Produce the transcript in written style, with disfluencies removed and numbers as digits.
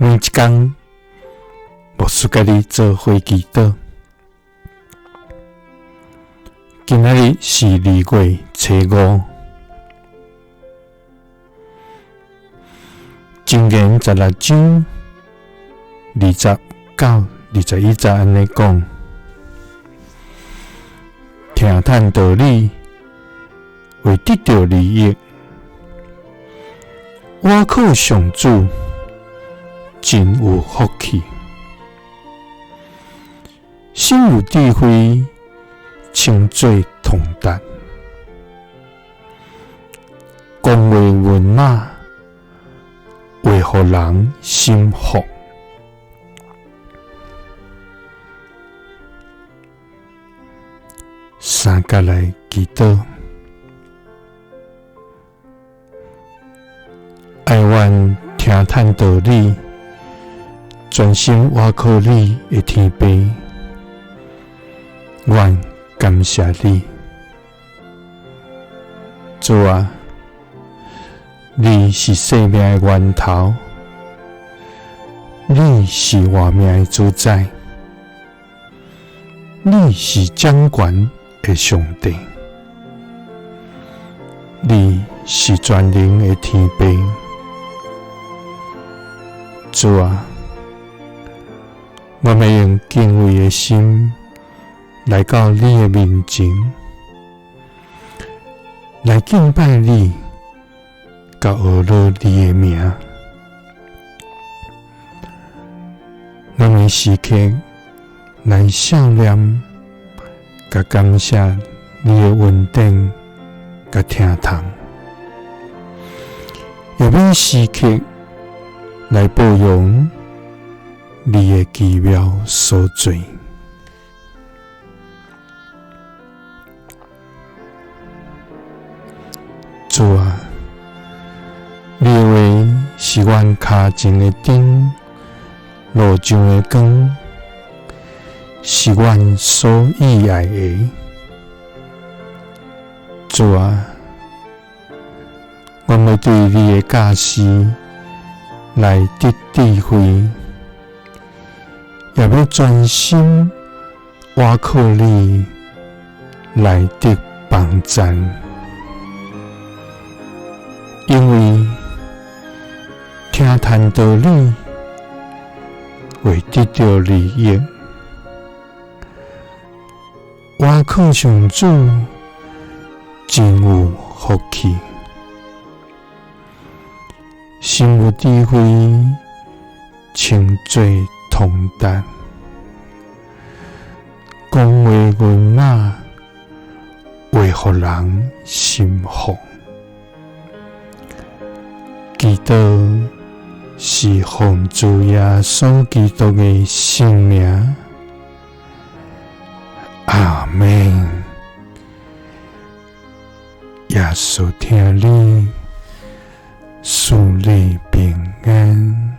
每一天，牧师甲你做伙祈祷。今仔日是2月初5，箴言16章20到21節安尼講：聽嘆道理，為得到利益，倚靠上主，真有福氣。心有智慧，稱做通達；講話文雅，會互人心服。三甲來祈禱，愛願聽嘆道理，專心倚靠你的天父。願感謝你，主啊！你是生命的源頭，你是活命的主宰，你是掌權的上帝，你是全能的天父。主啊！我要用敬畏的心來到你的面前，來敬拜你，甲學了你的名。我們時刻來想念，甲感謝你的恩典，甲聽從，也要時刻來保養你的奇妙所在。主啊！你的話是阮腳前的燈，路上的光，是阮所喜愛的。主啊！我要對你的教示來得智慧，也要專心倚靠你來得幫助。因為聽嘆道理，會得到利益；倚靠上主，真有福氣。心有智慧，稱做通達；講話文雅，會互人心服。祈禱是奉主耶穌基督的聖名，阿們。耶穌聽你，賜你平安。